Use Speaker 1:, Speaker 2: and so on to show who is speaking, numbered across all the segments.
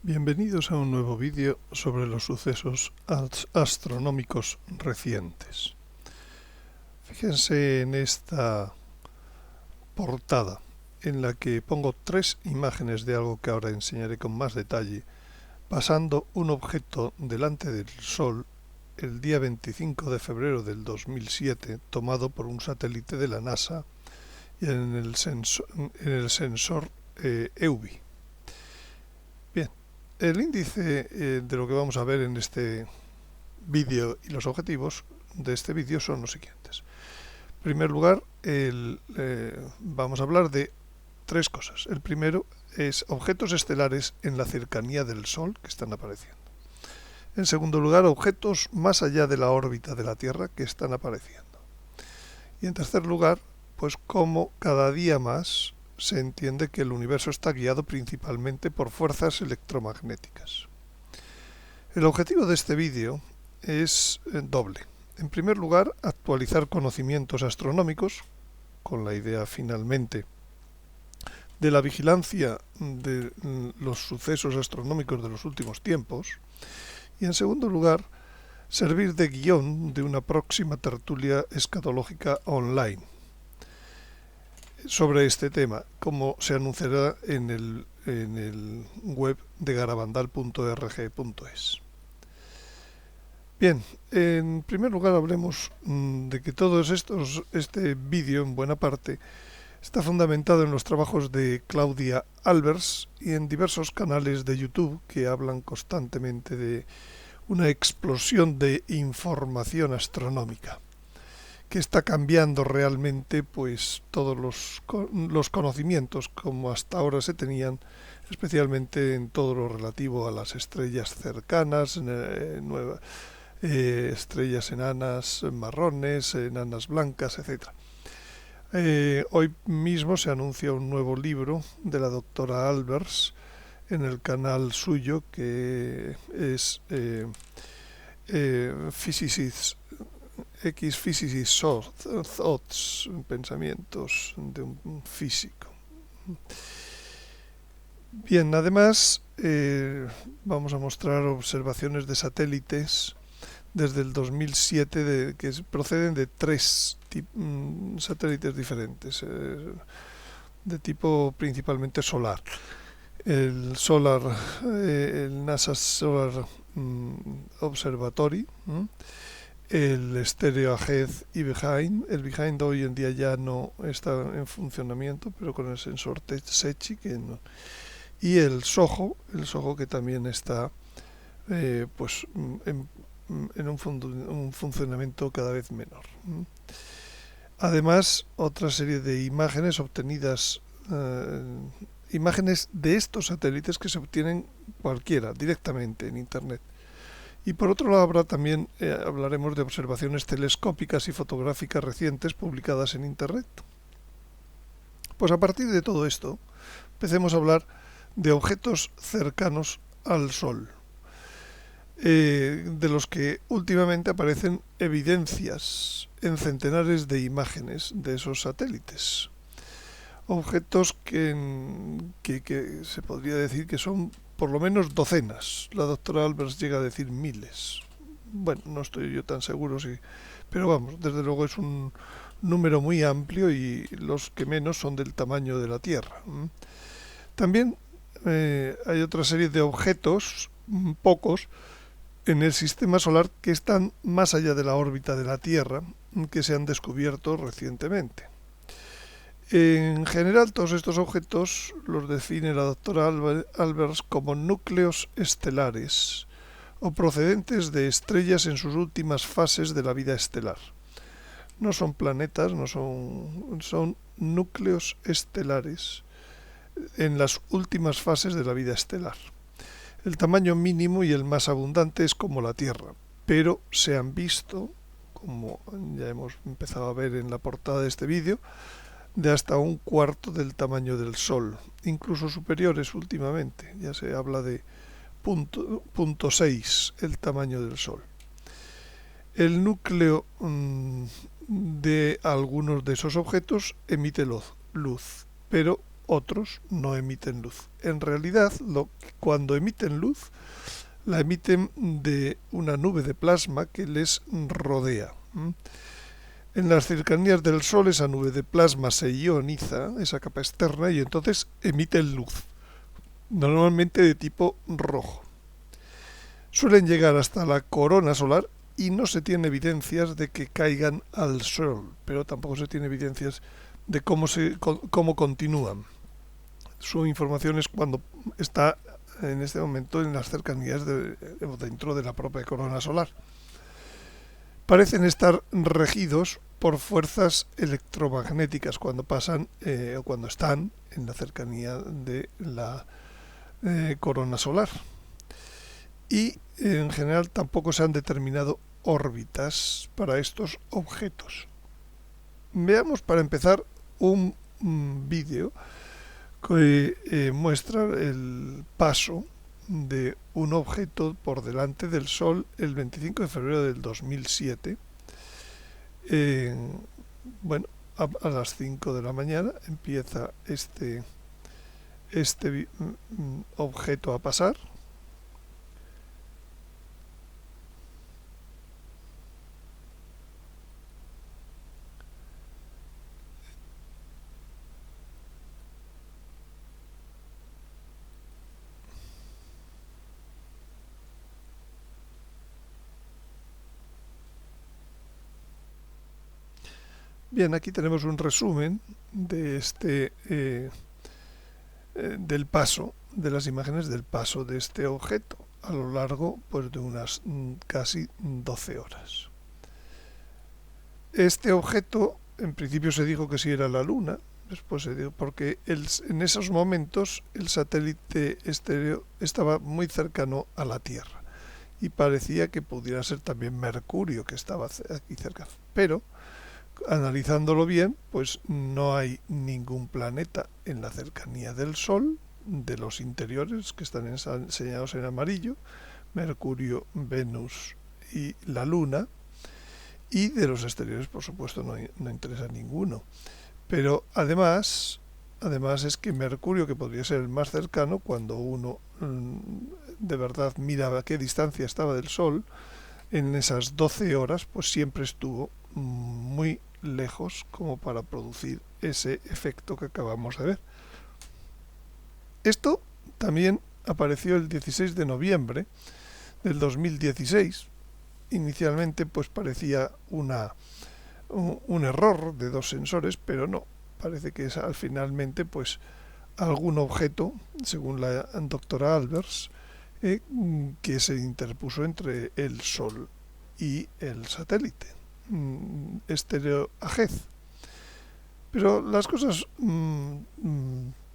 Speaker 1: Bienvenidos a un nuevo vídeo sobre los sucesos astronómicos recientes. Fíjense en esta portada en la que pongo tres imágenes de algo que ahora enseñaré con más detalle, pasando un objeto delante del Sol el día 25 de febrero del 2007, tomado por un satélite de la NASA y en el sensor EUVI. Bien. El índice de lo que vamos a ver en este vídeo y los objetivos de este vídeo son los siguientes. En primer lugar, vamos a hablar de tres cosas. El primero es objetos estelares en la cercanía del Sol que están apareciendo. En segundo lugar, objetos más allá de la órbita de la Tierra que están apareciendo. Y en tercer lugar, pues cómo cada día más se entiende que el universo está guiado principalmente por fuerzas electromagnéticas. El objetivo de este vídeo es doble. En primer lugar, actualizar conocimientos astronómicos, con la idea finalmente de la vigilancia de los sucesos astronómicos de los últimos tiempos, y en segundo lugar, servir de guión de una próxima tertulia escatológica online sobre este tema, como se anunciará en el web de garabandal.org.es. Bien, en primer lugar hablemos de que este vídeo en buena parte está fundamentado en los trabajos de Claudia Albers y en diversos canales de YouTube que hablan constantemente de una explosión de información astronómica que está cambiando realmente pues todos los conocimientos como hasta ahora se tenían, especialmente en todo lo relativo a las estrellas cercanas, estrellas enanas marrones, enanas blancas, etc. Hoy mismo se anuncia un nuevo libro de la doctora Albers en el canal suyo que es Physicist Thoughts, pensamientos de un físico. Bien, además vamos a mostrar observaciones de satélites desde el 2007 que proceden de tres satélites diferentes, de tipo principalmente solar. El NASA Solar Observatory, el Stereo Ahead y Behind. El Behind hoy en día ya no está en funcionamiento, pero con el sensor SECCHI y el SOHO que también está pues en un funcionamiento cada vez menor. Además, otra serie de imágenes obtenidas, imágenes de estos satélites que se obtienen cualquiera directamente en Internet. Y por otro lado también hablaremos de observaciones telescópicas y fotográficas recientes publicadas en Internet. Pues a partir de todo esto, empecemos a hablar de objetos cercanos al Sol, de los que últimamente aparecen evidencias en centenares de imágenes de esos satélites. Objetos que se podría decir que son por lo menos docenas. La doctora Albers llega a decir miles. Bueno, no estoy yo tan seguro, sí, pero vamos, desde luego es un número muy amplio y los que menos son del tamaño de la Tierra. También hay otra serie de objetos, pocos, en el sistema solar que están más allá de la órbita de la Tierra, que se han descubierto recientemente. En general, todos estos objetos los define la doctora Albers como núcleos estelares o procedentes de estrellas en sus últimas fases de la vida estelar. No son planetas, son núcleos estelares en las últimas fases de la vida estelar. El tamaño mínimo y el más abundante es como la Tierra, pero se han visto, como ya hemos empezado a ver en la portada de este vídeo, de hasta un cuarto del tamaño del Sol, incluso superiores últimamente. Ya se habla de 0.6 el tamaño del Sol. El núcleo de algunos de esos objetos emite luz, pero otros no emiten luz. En realidad, cuando emiten luz, la emiten de una nube de plasma que les rodea. En las cercanías del Sol esa nube de plasma se ioniza, esa capa externa, y entonces emite luz, normalmente de tipo rojo. Suelen llegar hasta la corona solar y no se tiene evidencias de que caigan al Sol, pero tampoco se tiene evidencias de cómo continúan. Su información es cuando está en este momento en las cercanías o dentro de la propia corona solar. Parecen estar regidos por fuerzas electromagnéticas cuando pasan o cuando están en la cercanía de la corona solar. Y en general tampoco se han determinado órbitas para estos objetos. Veamos para empezar un vídeo que muestra el paso de un objeto por delante del Sol el 25 de febrero del 2007. Bueno, a las 5 de la mañana empieza este objeto a pasar. Bien, aquí tenemos un resumen de del paso, de las imágenes del paso de este objeto a lo largo pues, de unas casi 12 horas. Este objeto, en principio se dijo que sí era la Luna, después se dijo porque en esos momentos el satélite estéreo estaba muy cercano a la Tierra y parecía que pudiera ser también Mercurio, que estaba aquí cerca, pero analizándolo bien, pues no hay ningún planeta en la cercanía del Sol, de los interiores que están enseñados en amarillo, Mercurio, Venus y la Luna, y de los exteriores, por supuesto, no interesa ninguno. Pero además es que Mercurio, que podría ser el más cercano, cuando uno de verdad mira a qué distancia estaba del Sol, en esas 12 horas, pues siempre estuvo muy lejos como para producir ese efecto que acabamos de ver. Esto también apareció el 16 de noviembre del 2016. Inicialmente pues parecía un error de dos sensores, pero no. Parece que es finalmente pues algún objeto, según la doctora Albers, que se interpuso entre el Sol y el satélite estéreo AGEZ. Pero las cosas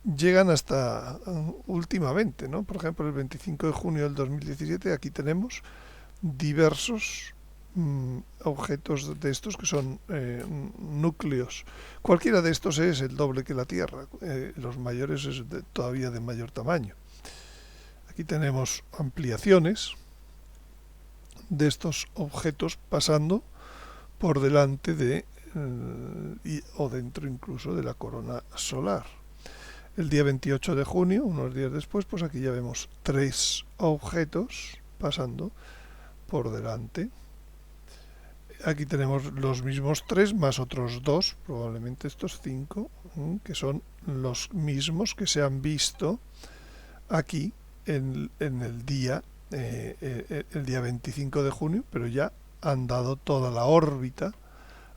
Speaker 1: llegan hasta últimamente, ¿no? Por ejemplo, el 25 de junio del 2017 aquí tenemos diversos objetos de estos que son núcleos. Cualquiera de estos es el doble que la Tierra, los mayores es todavía de mayor tamaño. Aquí tenemos ampliaciones de estos objetos pasando por delante de o dentro incluso de la corona solar. El día 28 de junio, unos días después, pues aquí ya vemos 3 objetos pasando por delante. Aquí tenemos los mismos 3 más otros 2, probablemente estos 5, que son los mismos que se han visto aquí en el día 25 de junio, pero ya han dado toda la órbita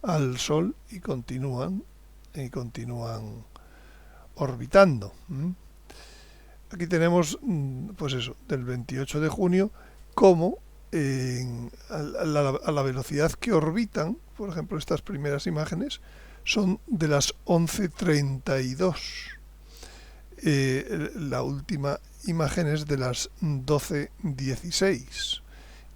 Speaker 1: al Sol y continúan orbitando. Aquí tenemos, pues eso, del 28 de junio, cómo a la velocidad que orbitan, por ejemplo, estas primeras imágenes son de las 11:32. La última imagen es de las 12:16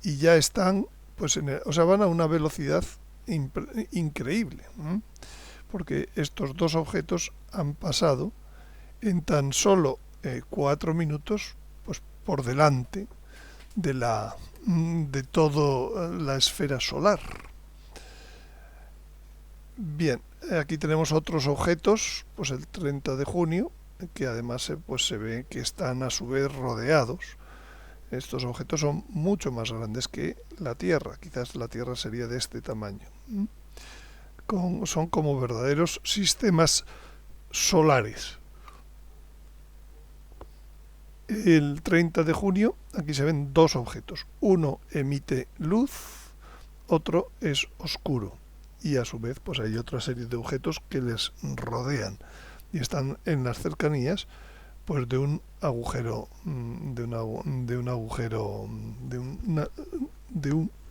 Speaker 1: y ya están, pues, van a una velocidad increíble, porque estos dos objetos han pasado en tan solo 4 minutos, pues, por delante de toda la esfera solar. Bien, aquí tenemos otros objetos, pues el 30 de junio, que además pues se ve que están a su vez rodeados. Estos objetos son mucho más grandes que la Tierra, quizás la Tierra sería de este tamaño. Son como verdaderos sistemas solares. El 30 de junio aquí se ven dos objetos. Uno emite luz, otro es oscuro. Y a su vez pues hay otra serie de objetos que les rodean y están en las cercanías pues de un agujero, de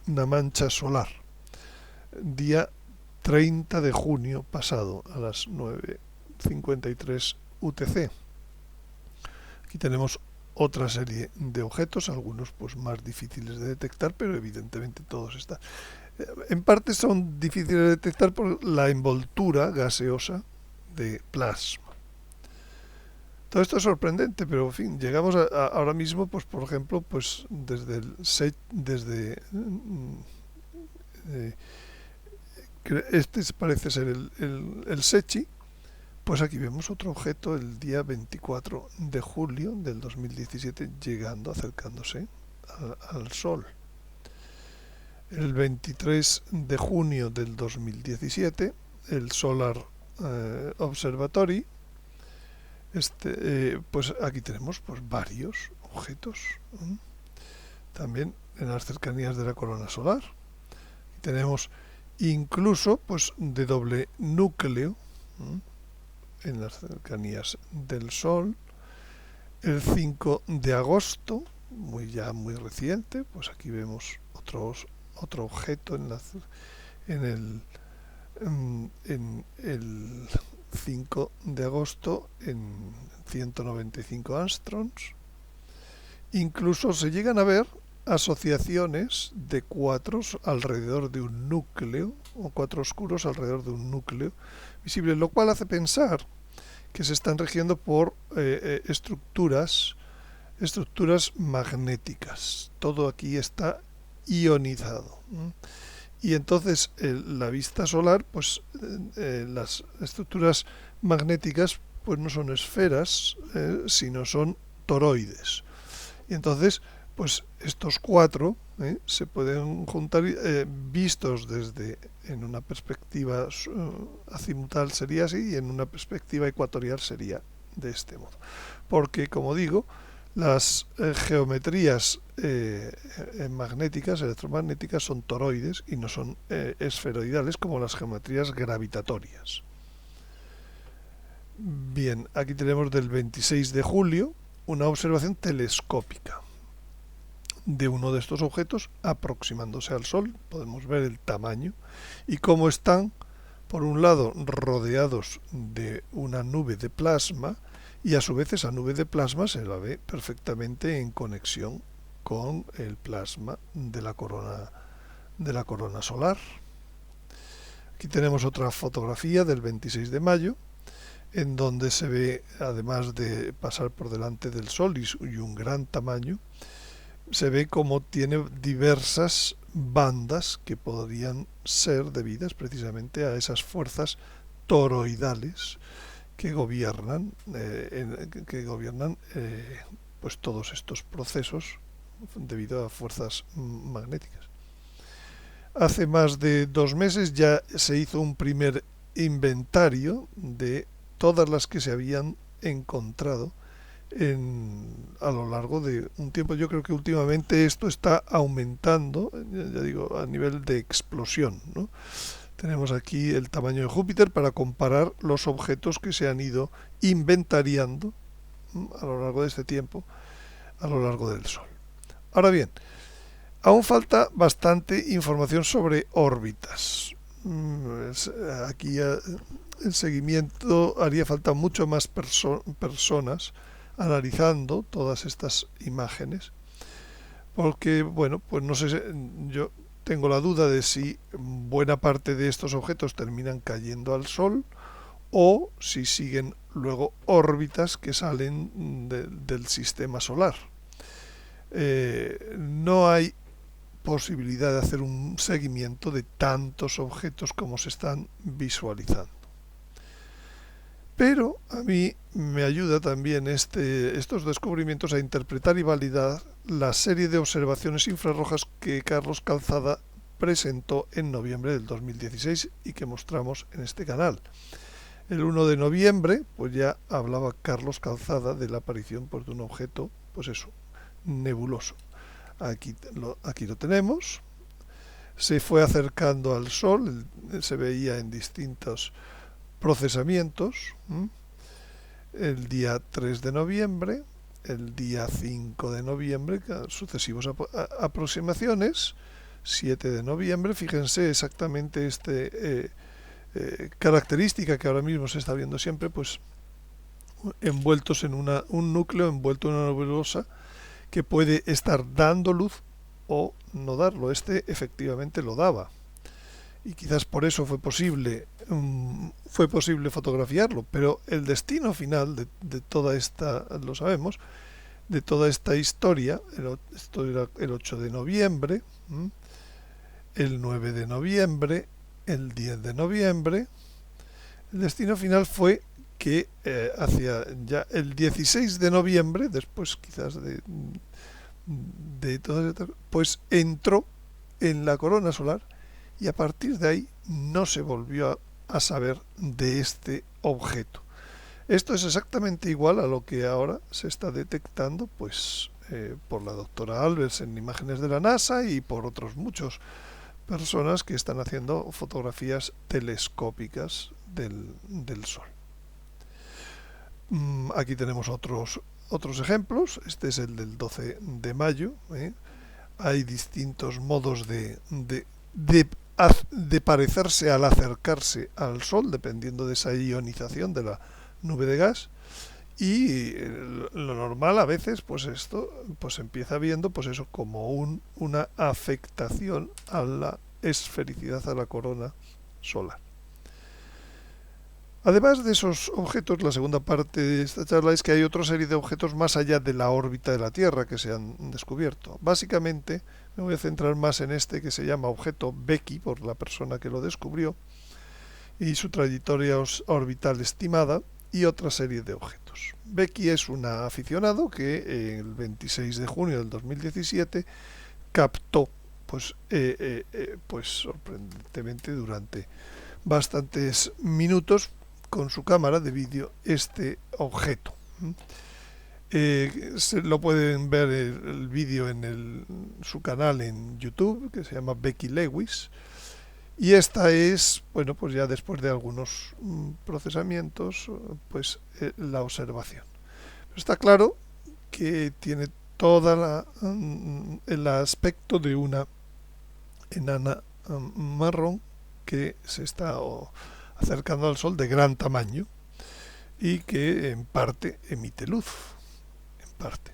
Speaker 1: una mancha solar. Día 30 de junio pasado a las 9:53 UTC. Aquí tenemos otra serie de objetos, algunos pues más difíciles de detectar, pero evidentemente todos están. En parte son difíciles de detectar por la envoltura gaseosa de plasma. Todo esto es sorprendente, pero en fin, llegamos ahora mismo, pues por ejemplo, pues este parece ser el SECHI. Pues aquí vemos otro objeto el día 24 de julio del 2017 acercándose al Sol. El 23 de junio del 2017 el Solar Observatory. Pues aquí tenemos pues varios objetos, también en las cercanías de la corona solar. Y tenemos incluso pues de doble núcleo, en las cercanías del Sol. El 5 de agosto, muy reciente, pues aquí vemos otro objeto en el 5 de agosto en 195 angstroms. Incluso se llegan a ver asociaciones de cuatros alrededor de un núcleo, o cuatro oscuros alrededor de un núcleo visible, lo cual hace pensar que se están rigiendo por estructuras magnéticas. Todo aquí está ionizado. Y entonces la vista solar, pues las estructuras magnéticas pues no son esferas, sino son toroides. Y entonces, pues estos cuatro se pueden juntar, vistos en una perspectiva azimutal sería así, y en una perspectiva ecuatorial sería de este modo. Porque, como digo, las geometrías magnéticas, electromagnéticas, son toroides y no son esferoidales como las geometrías gravitatorias. Bien, aquí tenemos del 26 de julio una observación telescópica de uno de estos objetos aproximándose al Sol. Podemos ver el tamaño y cómo están, por un lado, rodeados de una nube de plasma, y a su vez esa nube de plasma se la ve perfectamente en conexión con el plasma de la corona solar. Aquí tenemos otra fotografía del 26 de mayo, en donde se ve, además de pasar por delante del Sol y un gran tamaño, se ve como tiene diversas bandas que podrían ser debidas precisamente a esas fuerzas toroidales que gobiernan pues todos estos procesos debido a fuerzas magnéticas. Hace más de 2 meses ya se hizo un primer inventario de todas las que se habían encontrado a lo largo de un tiempo. Yo creo que últimamente esto está aumentando, ya digo, a nivel de explosión, ¿no? Tenemos aquí el tamaño de Júpiter para comparar los objetos que se han ido inventariando a lo largo de este tiempo, a lo largo del Sol. Ahora bien, aún falta bastante información sobre órbitas. Aquí el seguimiento haría falta mucho más personas analizando todas estas imágenes, porque bueno, pues no sé, yo tengo la duda de si buena parte de estos objetos terminan cayendo al Sol o si siguen luego órbitas que salen del sistema solar. No hay posibilidad de hacer un seguimiento de tantos objetos como se están visualizando. Pero a mí me ayuda también estos descubrimientos a interpretar y validar la serie de observaciones infrarrojas que Carlos Calzada presentó en noviembre del 2016 y que mostramos en este canal. El 1 de noviembre, pues ya hablaba Carlos Calzada de la aparición, pues, de un objeto, pues eso, nebuloso. Aquí lo tenemos. Se fue acercando al Sol, se veía en distintos procesamientos. El día 3 de noviembre, el día 5 de noviembre, sucesivas aproximaciones. 7 de noviembre, fíjense exactamente característica que ahora mismo se está viendo siempre, pues envueltos en un núcleo envuelto en una nebulosa que puede estar dando luz o no darlo. Efectivamente lo daba y quizás por eso fue posible fotografiarlo, pero el destino final de toda esta, lo sabemos, de toda esta historia, esto era el 8 de noviembre, el 9 de noviembre, el 10 de noviembre. El destino final fue que hacia ya el 16 de noviembre, después quizás de todo esto, pues entró en la corona solar y a partir de ahí no se volvió a saber de este objeto. Esto es exactamente igual a lo que ahora se está detectando, pues por la doctora Albers en imágenes de la NASA y por otros muchos personas que están haciendo fotografías telescópicas del Sol. Aquí tenemos otros ejemplos. Este es el del 12 de mayo. Hay distintos modos de parecerse al acercarse al Sol, dependiendo de esa ionización de la nube de gas. Y lo normal a veces, pues esto, pues empieza viendo, pues eso, como una afectación a la esfericidad, a la corona solar. Además de esos objetos, la segunda parte de esta charla es que hay otra serie de objetos más allá de la órbita de la Tierra que se han descubierto. Básicamente me voy a centrar más en este que se llama objeto Becky, por la persona que lo descubrió, y su trayectoria orbital estimada, y otra serie de objetos. Becky es un aficionado que el 26 de junio del 2017 captó, pues sorprendentemente durante bastantes minutos con su cámara de vídeo este objeto. Lo pueden ver el vídeo en su canal en YouTube, que se llama Becky Lewis. Y esta es, bueno, pues ya después de algunos procesamientos, pues la observación. Pero está claro que tiene toda el aspecto de una enana marrón que se está acercando al Sol de gran tamaño y que en parte emite luz. En parte.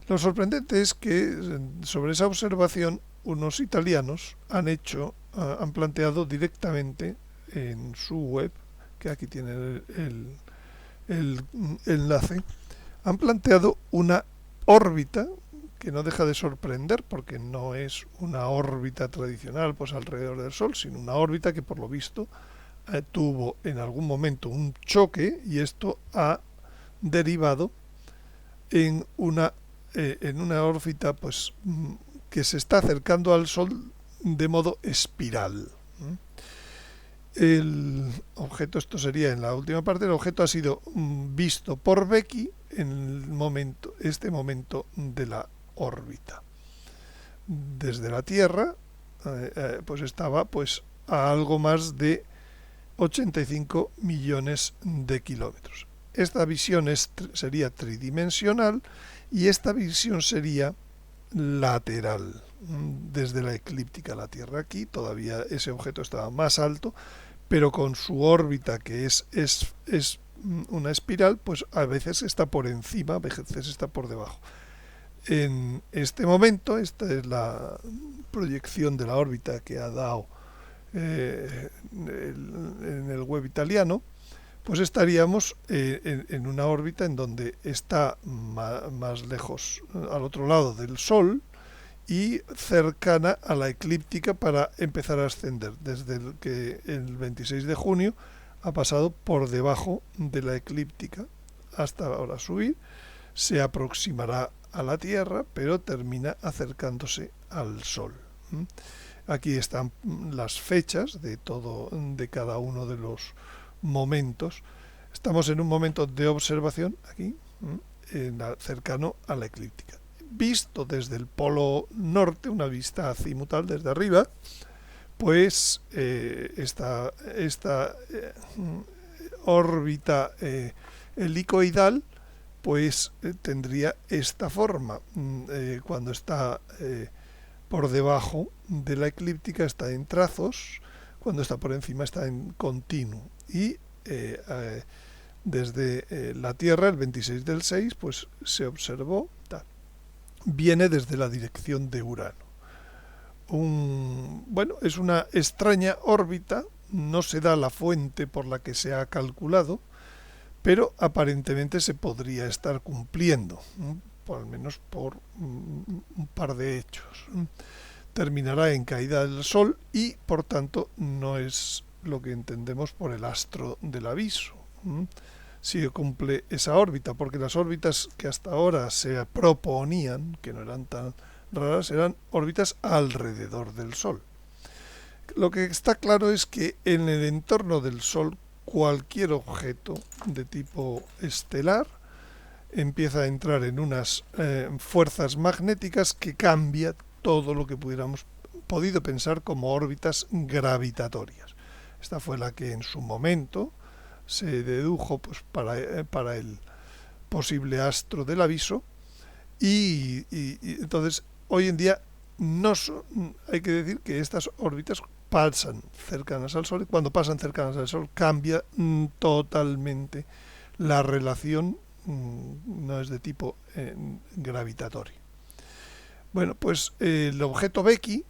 Speaker 1: Lo sorprendente es que sobre esa observación unos italianos han planteado directamente en su web, que aquí tiene el enlace, han planteado una órbita que no deja de sorprender porque no es una órbita tradicional, pues alrededor del Sol, sino una órbita que por lo visto tuvo en algún momento un choque y esto ha derivado en una órbita, pues que se está acercando al Sol de modo espiral. El objeto, esto sería en la última parte, el objeto ha sido visto por Becky en este momento de la órbita. Desde la Tierra, pues estaba pues a algo más de 85 millones de kilómetros. Esta visión sería tridimensional y esta visión sería lateral, desde la eclíptica a la Tierra. Aquí todavía ese objeto estaba más alto, pero con su órbita que es una espiral, pues a veces está por encima, a veces está por debajo. En este momento, esta es la proyección de la órbita que ha dado en el web italiano, pues estaríamos en una órbita en donde está más lejos, al otro lado del Sol, y cercana a la eclíptica para empezar a ascender. Desde el 26 de junio ha pasado por debajo de la eclíptica hasta ahora subir, se aproximará a la Tierra, pero termina acercándose al Sol. Aquí están las fechas de cada uno de los momentos. Estamos en un momento de observación aquí, cercano a la eclíptica. Visto desde el polo norte, una vista azimutal desde arriba, pues esta órbita helicoidal pues tendría esta forma. Cuando está por debajo de la eclíptica está en trazos, cuando está por encima está en continuo. Y desde la Tierra, el 26 del 6, pues se observó, viene desde la dirección de Urano. Bueno, es una extraña órbita, no se da la fuente por la que se ha calculado, pero aparentemente se podría estar cumpliendo, por al menos por un par de hechos. Terminará en caída del Sol y, por tanto, no es lo que entendemos por el astro del aviso. Si cumple esa órbita, porque las órbitas que hasta ahora se proponían, que no eran tan raras, eran órbitas alrededor del Sol. Lo que está claro es que en el entorno del Sol cualquier objeto de tipo estelar empieza a entrar en unas fuerzas magnéticas que cambia todo lo que hubiéramos podido pensar como órbitas gravitatorias. Esta fue la que en su momento se dedujo pues, para el posible astro del aviso y entonces hoy en día hay que decir que estas órbitas pasan cercanas al Sol y cuando pasan cercanas al Sol cambia totalmente la relación, no es de tipo gravitatorio. Bueno, pues el objeto Becky,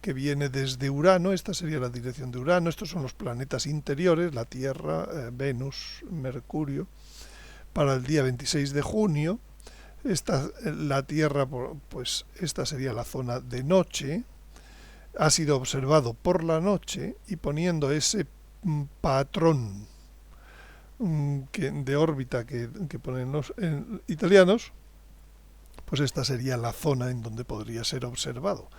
Speaker 1: que viene desde Urano, esta sería la dirección de Urano, estos son los planetas interiores, la Tierra, Venus, Mercurio, para el día 26 de junio, la Tierra, pues esta sería la zona de noche, ha sido observado por la noche y poniendo ese patrón de órbita que ponen los italianos, pues esta sería la zona en donde podría ser observado.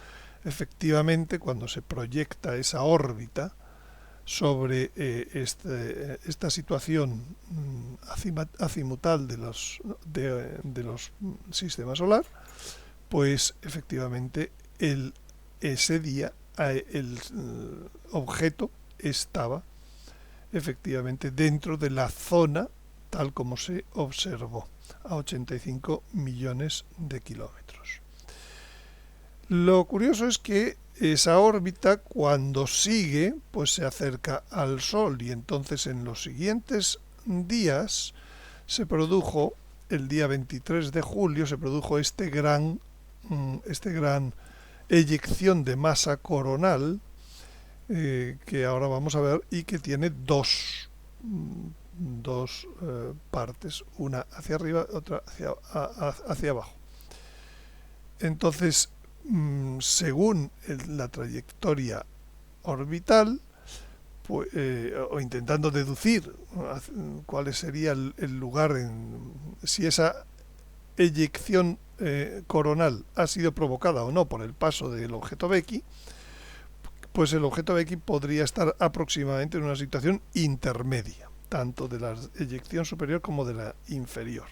Speaker 1: Efectivamente, cuando se proyecta esa órbita sobre esta situación azimutal de los sistemas solar, pues efectivamente ese día el objeto estaba efectivamente dentro de la zona tal como se observó a 85 millones de kilómetros. Lo curioso es que esa órbita cuando sigue pues se acerca al Sol y entonces en los siguientes días se produjo, el día 23 de julio se produjo este gran eyección de masa coronal que ahora vamos a ver y que tiene dos partes, una hacia arriba, otra hacia abajo. Entonces, según la trayectoria orbital, pues, o intentando deducir cuál sería el lugar, si esa eyección coronal ha sido provocada o no por el paso del objeto Becky, pues el objeto Becky podría estar aproximadamente en una situación intermedia, tanto de la eyección superior como de la inferior.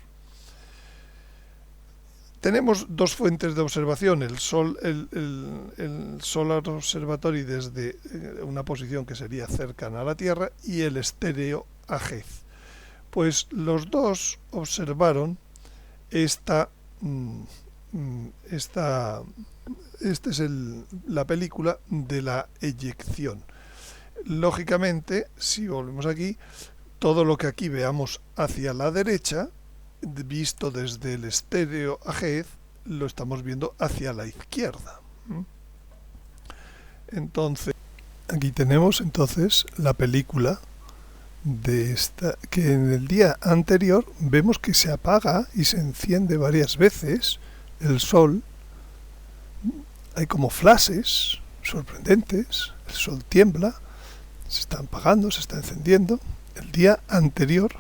Speaker 1: Tenemos dos fuentes de observación, el Solar Observatory desde una posición que sería cercana a la Tierra y el Stereo AGEZ. Pues los dos observaron esta es la película de la eyección. Lógicamente, si volvemos aquí, todo lo que aquí veamos hacia la derecha, visto desde el Stereo AGEZ, lo estamos viendo hacia la izquierda. Entonces, aquí tenemos entonces la película de esta, que en el día anterior vemos que se apaga y se enciende varias veces el Sol. Hay como flashes sorprendentes, el Sol tiembla, se está apagando, se está encendiendo, el día anterior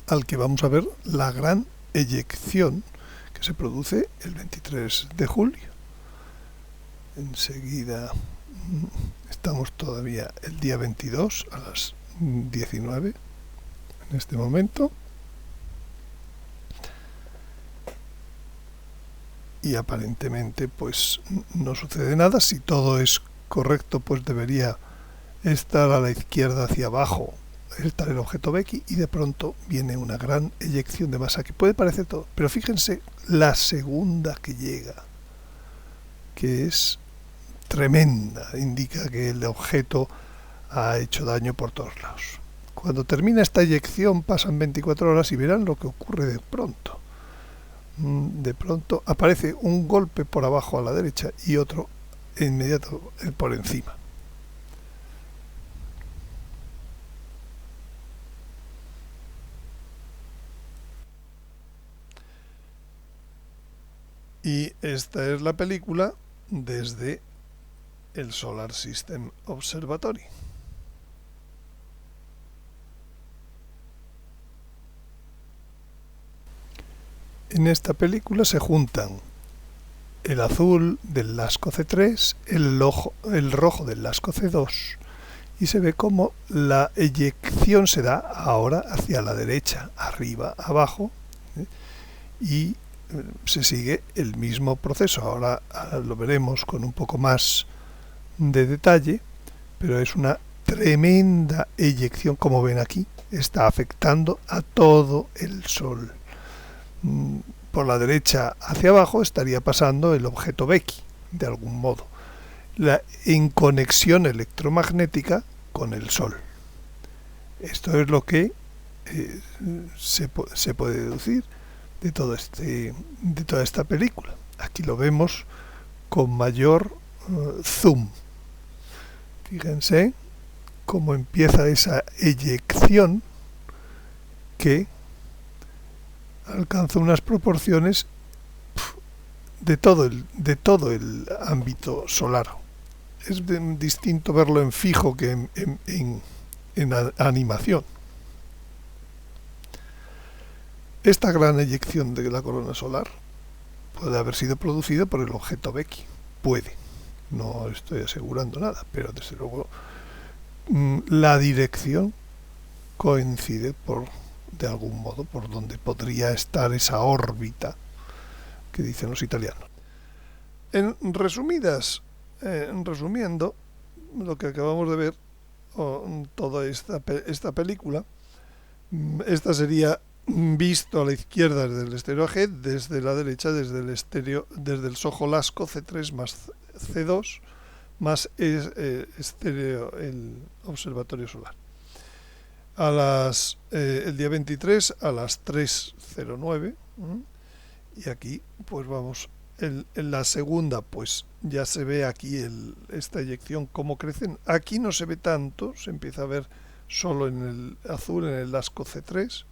Speaker 1: al que vamos a ver la gran eyección que se produce el 23 de julio. Enseguida estamos todavía el día 22 a las 19 en este momento. Y aparentemente pues no sucede nada. Si todo es correcto, pues debería estar a la izquierda hacia abajo, está el objeto Becky, y de pronto viene una gran eyección de masa que puede parecer todo, pero fíjense la segunda que llega, que es tremenda, indica que el objeto ha hecho daño por todos lados. Cuando termina esta eyección pasan 24 horas y verán lo que ocurre de pronto. De pronto aparece un golpe por abajo a la derecha y otro inmediato por encima. Y esta es la película desde el Solar System Observatory. En esta película se juntan el azul del LASCO C3, el rojo del LASCO C2, y se ve como la eyección se da ahora hacia la derecha, arriba, abajo, y se sigue el mismo proceso. Ahora lo veremos con un poco más de detalle, pero es una tremenda eyección, como ven aquí, está afectando a todo el Sol. Por la derecha hacia abajo estaría pasando el objeto Becky, de algún modo, en conexión electromagnética con el Sol. Esto es lo que se puede deducir de toda esta película. Aquí lo vemos con mayor zoom. Fíjense cómo empieza esa eyección que alcanza unas proporciones de todo el ámbito solar. Es distinto verlo en fijo que en animación. Esta gran eyección de la corona solar puede haber sido producida por el objeto Becky. Puede. No estoy asegurando nada, pero desde luego la dirección coincide de algún modo por donde podría estar esa órbita que dicen los italianos. Resumiendo lo que acabamos de ver, toda esta película, esta sería visto a la izquierda desde el estéreo AG, desde la derecha desde el SOHO LASCO C3 más C2 más estéreo el observatorio solar. El día 23 a las 3:09, y aquí pues vamos en la segunda, pues ya se ve aquí esta eyección cómo crecen. Aquí no se ve tanto, se empieza a ver solo en el azul, en el LASCO C3.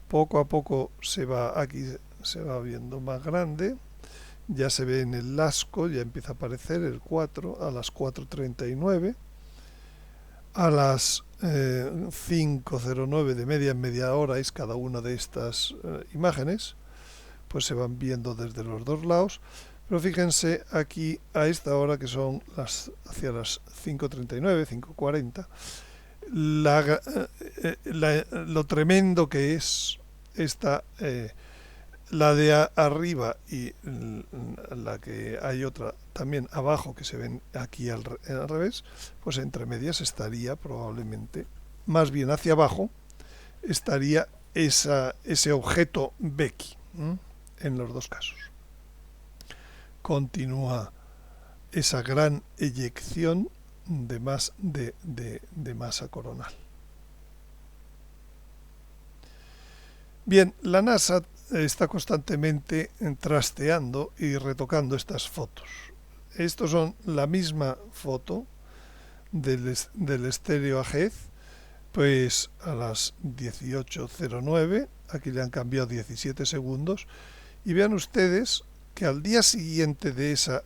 Speaker 1: Poco a poco se va viendo más grande. Ya se ve en el LASCO, ya empieza a aparecer el 4 a las 4:39. A las 5:09 de media en media hora es cada una de estas imágenes, pues se van viendo desde los dos lados. Pero fíjense aquí a esta hora, que son hacia las 5:39, 5:40, lo tremendo que es esta, la de arriba y la que hay otra también abajo que se ven aquí al revés, pues entre medias estaría probablemente, más bien hacia abajo, estaría ese objeto Becky, en los dos casos. Continúa esa gran eyección de masa coronal. Bien, la NASA está constantemente trasteando y retocando estas fotos. Estos son la misma foto del estéreo AGEZ, pues a las 18:09, aquí le han cambiado 17 segundos, y vean ustedes que al día siguiente de esa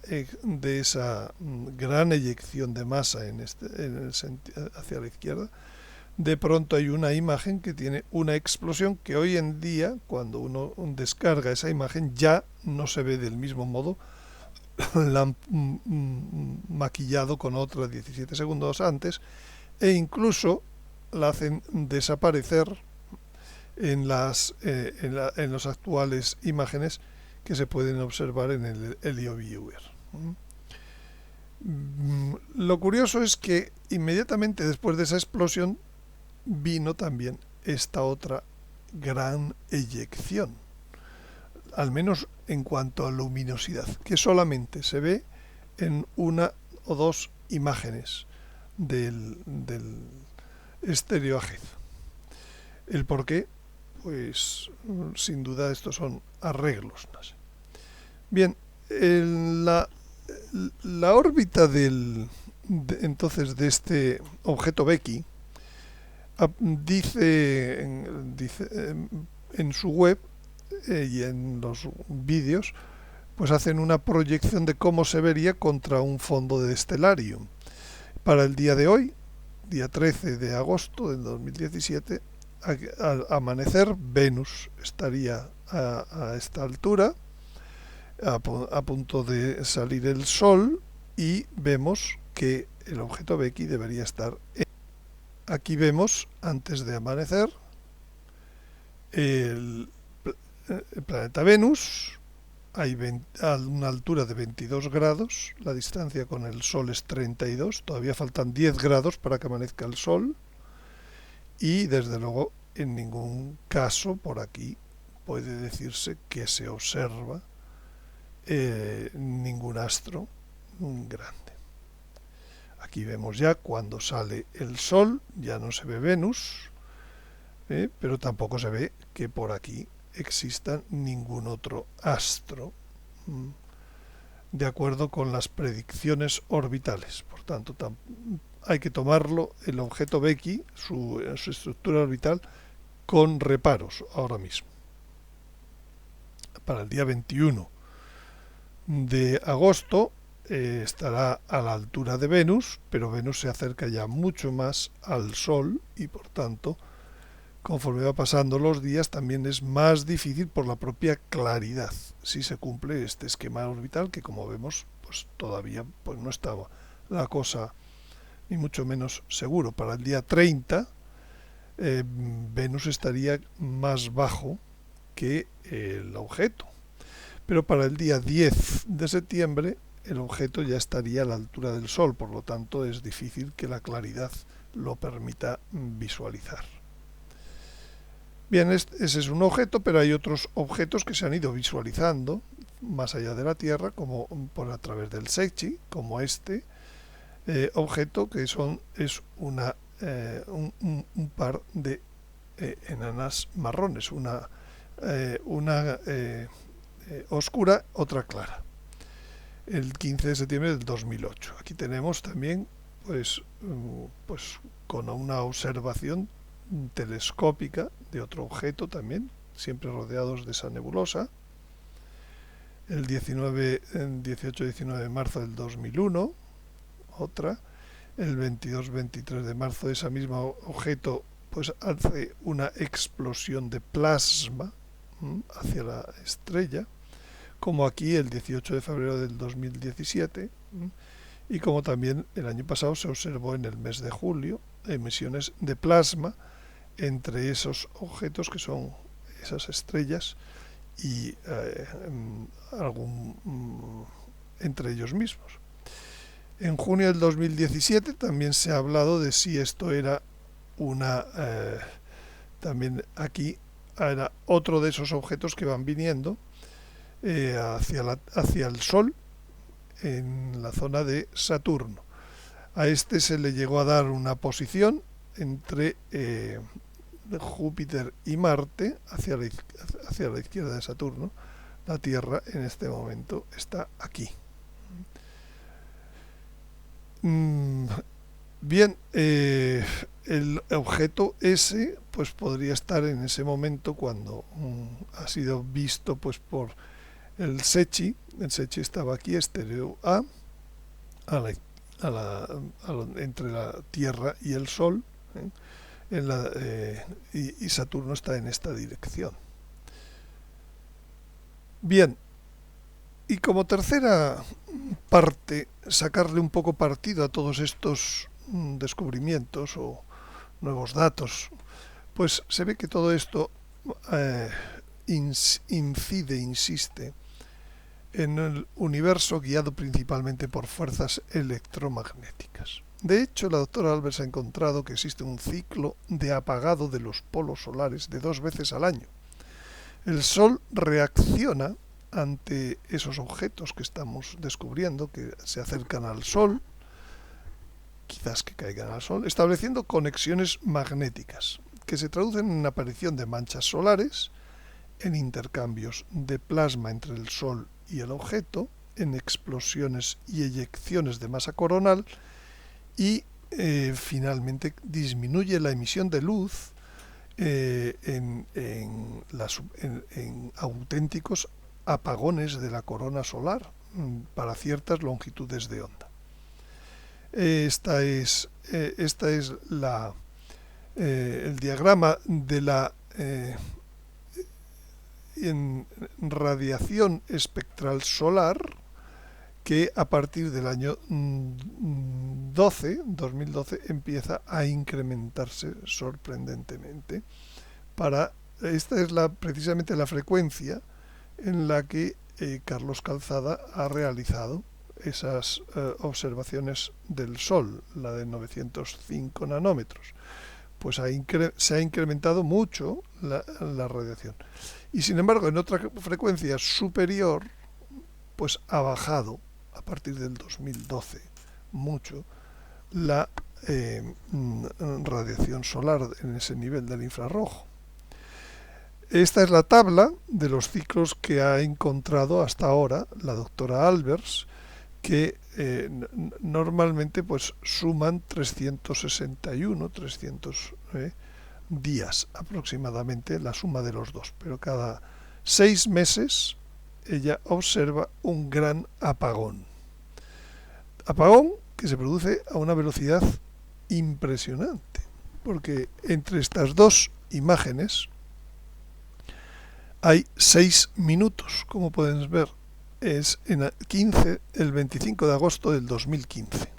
Speaker 1: gran eyección de masa hacia la izquierda, de pronto hay una imagen que tiene una explosión que hoy en día, cuando uno descarga esa imagen, ya no se ve del mismo modo. La han maquillado con otra 17 segundos antes e incluso la hacen desaparecer en los actuales imágenes que se pueden observar en el HelioViewer. Lo curioso es que inmediatamente después de esa explosión vino también esta otra gran eyección, al menos en cuanto a luminosidad, que solamente se ve en una o dos imágenes del estereohaz. El por qué, pues sin duda estos son arreglos. Bien, la órbita entonces de este objeto Becky dice en su web y en los vídeos, pues hacen una proyección de cómo se vería contra un fondo de Stellarium. Para el día de hoy, día 13 de agosto del 2017, al amanecer, Venus estaría a esta altura, a punto de salir el Sol, y vemos que el objeto Becky debería estar aquí. Vemos, antes de amanecer, el planeta Venus. Hay a una altura de 22 grados, la distancia con el Sol es 32, todavía faltan 10 grados para que amanezca el Sol, y desde luego en ningún caso por aquí puede decirse que se observa ningún astro grande. Aquí vemos ya cuando sale el Sol, ya no se ve Venus, pero tampoco se ve que por aquí exista ningún otro astro de acuerdo con las predicciones orbitales. Por tanto, hay que tomarlo, el objeto Becky, su estructura orbital, con reparos ahora mismo. Para el día 21 de agosto estará a la altura de Venus, pero Venus se acerca ya mucho más al Sol y por tanto, conforme va pasando los días, también es más difícil por la propia claridad, si se cumple este esquema orbital, que como vemos, pues todavía pues no estaba la cosa ni mucho menos seguro. Para el día 30, Venus estaría más bajo que el objeto, pero para el día 10 de septiembre el objeto ya estaría a la altura del Sol, por lo tanto es difícil que la claridad lo permita visualizar. Bien, ese es un objeto, pero hay otros objetos que se han ido visualizando más allá de la Tierra, como por a través del SECCHI, como este objeto, que es un par de enanas marrones, una oscura, otra clara, el 15 de septiembre del 2008. Aquí tenemos también pues con una observación telescópica de otro objeto también, siempre rodeados de esa nebulosa, el 18-19 de marzo del 2001, otra, el 22-23 de marzo ese mismo objeto pues hace una explosión de plasma hacia la estrella, como aquí el 18 de febrero del 2017, y como también el año pasado se observó en el mes de julio, emisiones de plasma entre esos objetos que son esas estrellas y entre ellos mismos. En junio del 2017 también se ha hablado de si esto era también aquí era otro de esos objetos que van viniendo hacia el Sol en la zona de Saturno. A este se le llegó a dar una posición entre Júpiter y Marte hacia la izquierda de Saturno. La Tierra en este momento está aquí. Bien, el objeto ese pues podría estar en ese momento cuando ha sido visto pues por el SECCHI. El SECCHI estaba aquí, estéreo A, entre la Tierra y el Sol, y Saturno está en esta dirección. Bien, y como tercera parte, sacarle un poco partido a todos estos descubrimientos o nuevos datos, pues se ve que todo esto insiste en el universo guiado principalmente por fuerzas electromagnéticas. De hecho, la doctora Albers ha encontrado que existe un ciclo de apagado de los polos solares de 2 veces al año. El Sol reacciona ante esos objetos que estamos descubriendo, que se acercan al Sol, quizás que caigan al Sol, estableciendo conexiones magnéticas, que se traducen en aparición de manchas solares, en intercambios de plasma entre el Sol y el objeto, en explosiones y eyecciones de masa coronal y finalmente disminuye la emisión de luz en auténticos apagones de la corona solar para ciertas longitudes de onda. Esta es el diagrama de la en radiación espectral solar que a partir del año 2012 empieza a incrementarse sorprendentemente. Esta es precisamente la frecuencia en la que Carlos Calzada ha realizado esas observaciones del Sol, la de 905 nanómetros. Pues se ha incrementado mucho la radiación. Y sin embargo, en otra frecuencia superior, pues ha bajado a partir del 2012 mucho la radiación solar en ese nivel del infrarrojo. Esta es la tabla de los ciclos que ha encontrado hasta ahora la doctora Albers, que normalmente pues suman 361, 300 días aproximadamente, la suma de los dos, pero cada 6 meses ella observa un gran apagón. Apagón que se produce a una velocidad impresionante, porque entre estas dos imágenes hay 6 minutos, como pueden ver, es el 25 de agosto del 2015.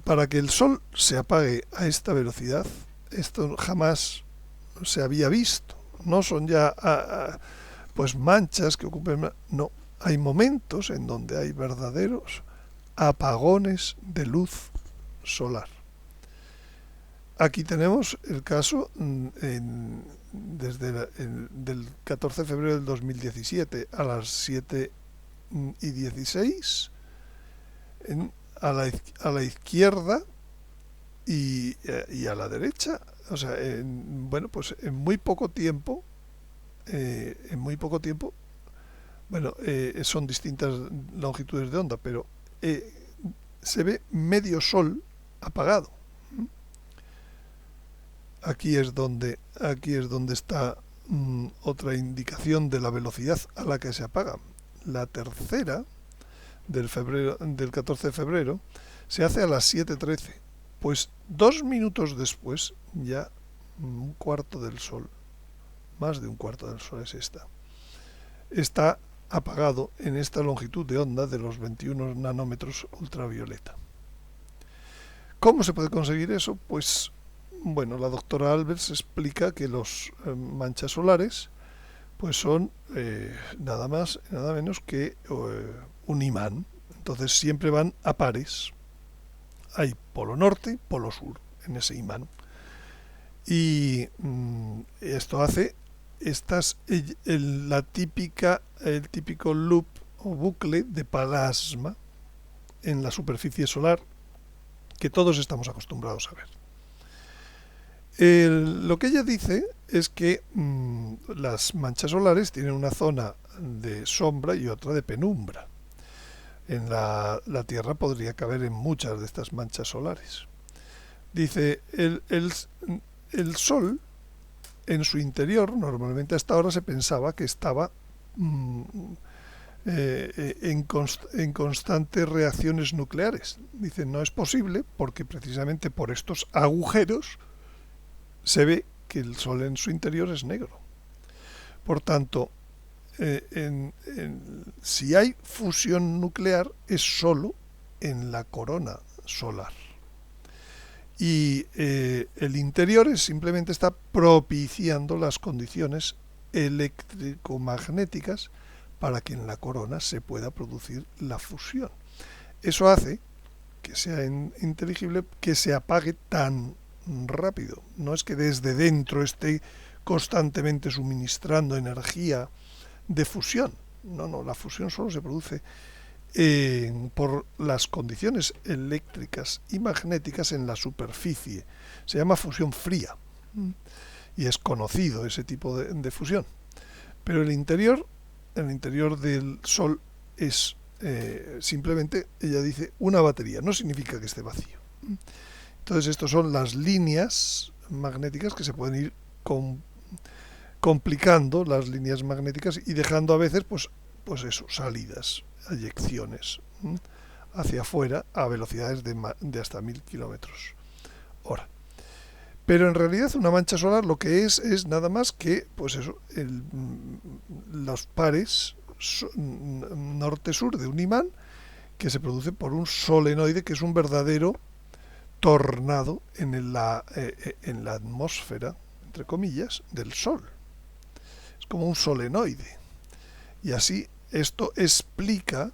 Speaker 1: Para que el Sol se apague a esta velocidad, esto jamás se había visto. No son ya pues manchas que ocupen... No, hay momentos en donde hay verdaderos apagones de luz solar. Aquí tenemos el caso desde del 14 de febrero del 2017 a las 7:16 a la izquierda y a la derecha. O sea, pues en muy poco tiempo, bueno, son distintas longitudes de onda, pero se ve medio Sol apagado. Aquí es donde está otra indicación de la velocidad a la que se apaga. La tercera del 14 de febrero se hace a las 7:13. Pues 2 minutos después ya un cuarto del Sol, más de un cuarto del Sol es esta, está apagado en esta longitud de onda de los 21 nanómetros ultravioleta. ¿Cómo se puede conseguir eso? Pues bueno, la doctora Albers explica que los manchas solares pues son nada más, nada menos que un imán. Entonces siempre van a pares. Hay polo norte, polo sur en ese imán. Y esto hace el típico loop o bucle de plasma en la superficie solar que todos estamos acostumbrados a ver. Lo que ella dice es que las manchas solares tienen una zona de sombra y otra de penumbra. En la Tierra podría caber en muchas de estas manchas solares. Dice, el Sol en su interior, normalmente hasta ahora se pensaba que estaba en constantes reacciones nucleares. Dicen, no es posible porque precisamente por estos agujeros se ve que el Sol en su interior es negro. Por tanto, si hay fusión nuclear es solo en la corona solar. Y el interior simplemente está propiciando las condiciones eléctrico-magnéticas para que en la corona se pueda producir la fusión. Eso hace que sea inteligible que se apague tan rápido. No es que desde dentro esté constantemente suministrando energía de fusión. No, la fusión solo se produce por las condiciones eléctricas y magnéticas en la superficie. Se llama fusión fría y es conocido ese tipo de fusión. Pero el interior del Sol es simplemente, ella dice, una batería. No significa que esté vacío. Entonces, estas son las líneas magnéticas que se pueden ir complicando, las líneas magnéticas, y dejando a veces, pues eso, salidas, eyecciones hacia afuera a velocidades de hasta 1000 kilómetros hora. Pero en realidad una mancha solar lo que es nada más que, pues eso, los pares norte-sur de un imán que se produce por un solenoide, que es un verdadero tornado en la atmósfera, entre comillas, del Sol. Es como un solenoide. Y así esto explica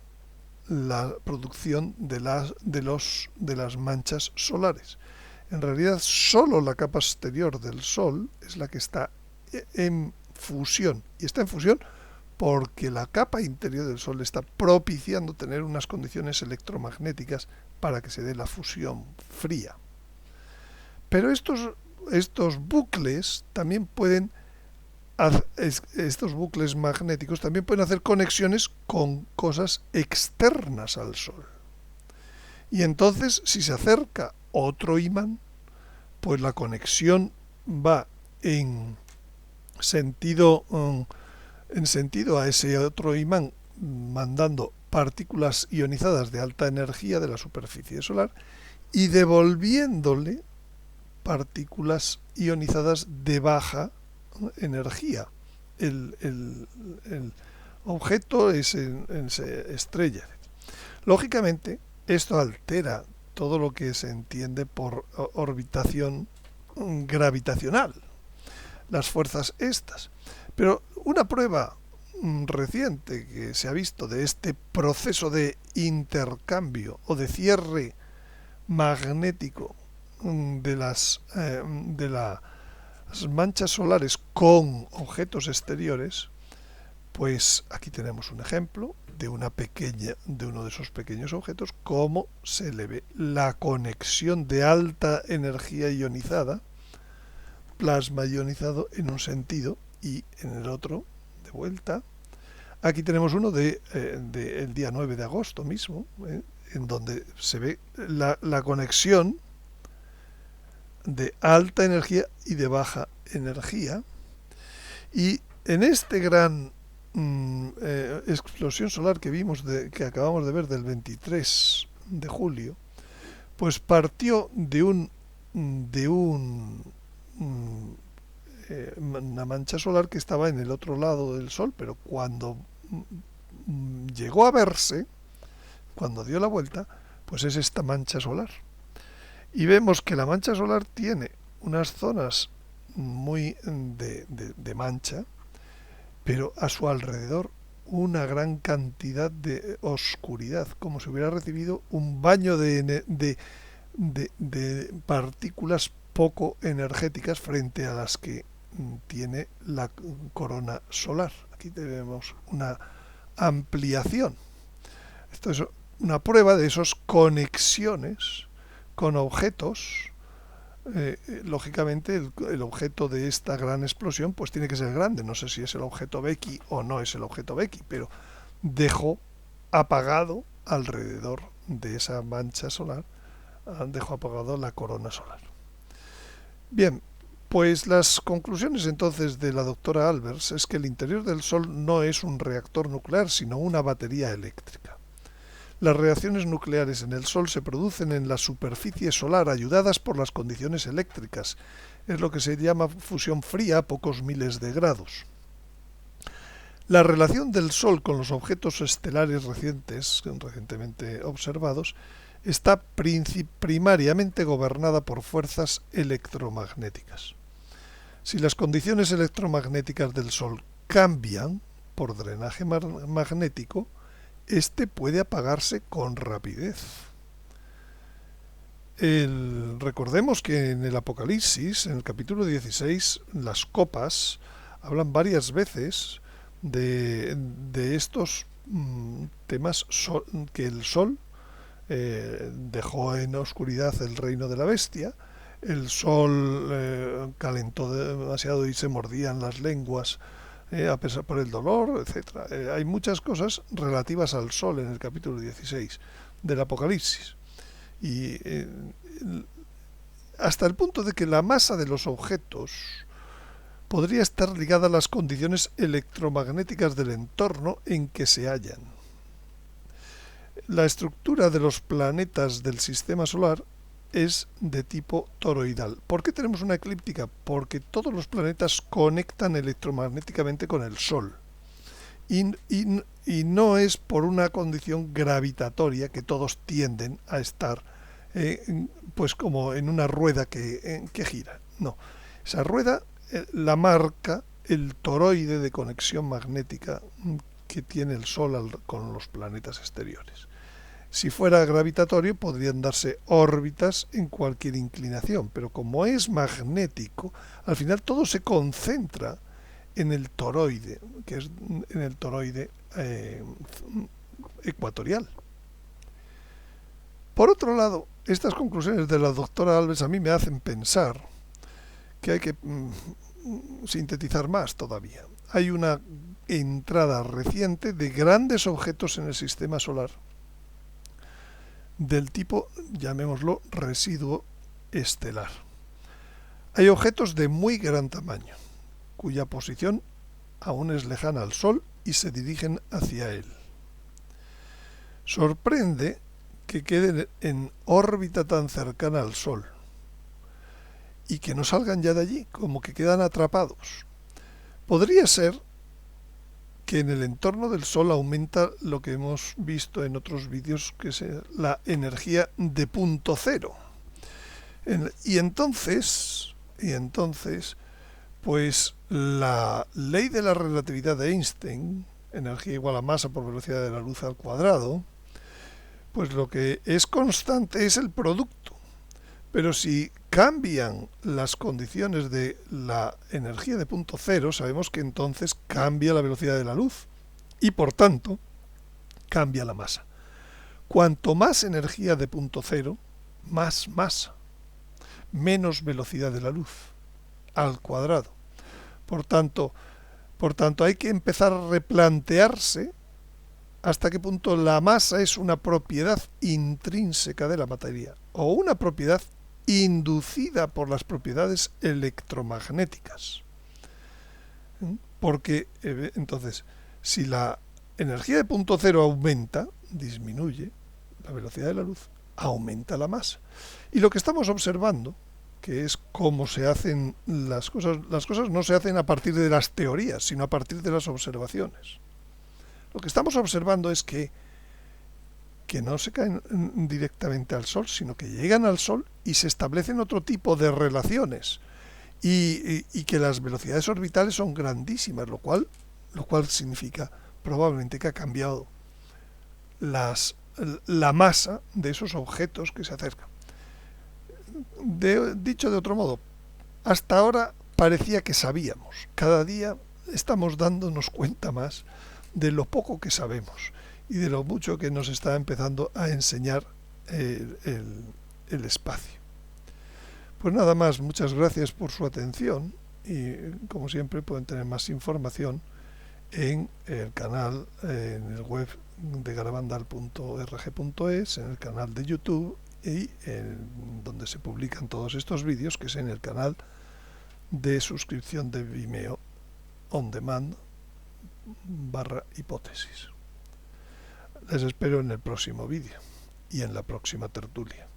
Speaker 1: la producción de las manchas solares. En realidad, solo la capa exterior del Sol es la que está en fusión. Y está en fusión porque la capa interior del Sol está propiciando tener unas condiciones electromagnéticas para que se dé la fusión fría. Pero estos bucles también pueden estos bucles magnéticos también pueden hacer conexiones con cosas externas al Sol. Y entonces, si se acerca otro imán, pues la conexión va en sentido a ese otro imán, mandando partículas ionizadas de alta energía de la superficie solar y devolviéndole partículas ionizadas de baja energía. El objeto se estrella. Lógicamente, esto altera todo lo que se entiende por orbitación gravitacional, las fuerzas estas. Pero una prueba reciente que se ha visto de este proceso de intercambio o de cierre magnético de las manchas solares con objetos exteriores, pues aquí tenemos un ejemplo de uno de esos pequeños objetos, cómo se le ve la conexión de alta energía ionizada, plasma ionizado en un sentido y en el otro de vuelta. Aquí tenemos uno el día 9 de agosto mismo, en donde se ve la conexión de alta energía y de baja energía. Y en este gran explosión solar que vimos, que acabamos de ver del 23 de julio, pues partió de una mancha solar que estaba en el otro lado del Sol, pero cuando llegó a verse, cuando dio la vuelta, pues es esta mancha solar. Y vemos que la mancha solar tiene unas zonas muy de mancha, pero a su alrededor una gran cantidad de oscuridad, como si hubiera recibido un baño de partículas poco energéticas frente a las que tiene la corona solar. Aquí tenemos una ampliación. Esto es una prueba de esas conexiones con objetos. Lógicamente el objeto de esta gran explosión pues tiene que ser grande. No sé si es el objeto Becky o no es el objeto Becky, pero dejó apagado alrededor de esa mancha solar, dejó apagado la corona solar. Bien, Pues las conclusiones entonces de la doctora Albers es que el interior del Sol no es un reactor nuclear, sino una batería eléctrica. Las reacciones nucleares en el Sol se producen en la superficie solar ayudadas por las condiciones eléctricas. Es lo que se llama fusión fría a pocos miles de grados. La relación del Sol con los objetos estelares recientemente observados, está primariamente gobernada por fuerzas electromagnéticas. Si las condiciones electromagnéticas del Sol cambian por drenaje magnético, este puede apagarse con rapidez. Recordemos que en el Apocalipsis, en el capítulo 16, las copas hablan varias veces de estos temas, que el Sol dejó en oscuridad el reino de la bestia, el Sol calentó demasiado y se mordían las lenguas a pesar por el dolor, etcétera. Hay muchas cosas relativas al Sol en el capítulo 16 del Apocalipsis. Y hasta el punto de que la masa de los objetos podría estar ligada a las condiciones electromagnéticas del entorno en que se hallan. La estructura de los planetas del sistema solar es de tipo toroidal. ¿Por qué tenemos una eclíptica? Porque todos los planetas conectan electromagnéticamente con el Sol. Y no es por una condición gravitatoria que todos tienden a estar pues como en una rueda que gira. No, esa rueda la marca el toroide de conexión magnética que tiene el Sol con los planetas exteriores. Si fuera gravitatorio podrían darse órbitas en cualquier inclinación, pero como es magnético, al final todo se concentra en el toroide, que es en el toroide ecuatorial. Por otro lado, estas conclusiones de la doctora Albers a mí me hacen pensar que hay que sintetizar más todavía. Hay una entrada reciente de grandes objetos en el sistema solar del tipo, llamémoslo, residuo estelar. Hay objetos de muy gran tamaño, cuya posición aún es lejana al Sol y se dirigen hacia él. Sorprende que queden en órbita tan cercana al Sol y que no salgan ya de allí, como que quedan atrapados. Podría ser que en el entorno del Sol aumenta lo que hemos visto en otros vídeos, que es la energía de punto cero. Y entonces, pues la ley de la relatividad de Einstein, energía igual a masa por velocidad de la luz al cuadrado, pues lo que es constante es el producto. Pero si cambian las condiciones de la energía de punto cero, sabemos que entonces cambia la velocidad de la luz y por tanto cambia la masa. Cuanto más energía de punto cero, más masa, menos velocidad de la luz al cuadrado. Por tanto hay que empezar a replantearse hasta qué punto la masa es una propiedad intrínseca de la materia o una propiedad inducida por las propiedades electromagnéticas. Porque entonces, si la energía de punto cero aumenta, disminuye la velocidad de la luz, aumenta la masa. Y lo que estamos observando, que es cómo se hacen las cosas no se hacen a partir de las teorías, sino a partir de las observaciones. Lo que estamos observando es que no se caen directamente al Sol, sino que llegan al Sol y se establecen otro tipo de relaciones y que las velocidades orbitales son grandísimas, lo cual significa probablemente que ha cambiado la masa de esos objetos que se acercan. Dicho de otro modo, hasta ahora parecía que sabíamos, cada día estamos dándonos cuenta más de lo poco que sabemos y de lo mucho que nos está empezando a enseñar el espacio. Pues nada más, muchas gracias por su atención y como siempre pueden tener más información en el canal, en el web de garabandal.org.es, en el canal de YouTube y donde se publican todos estos vídeos, que es en el canal de suscripción de Vimeo on demand /hipótesis. Les espero en el próximo vídeo y en la próxima tertulia.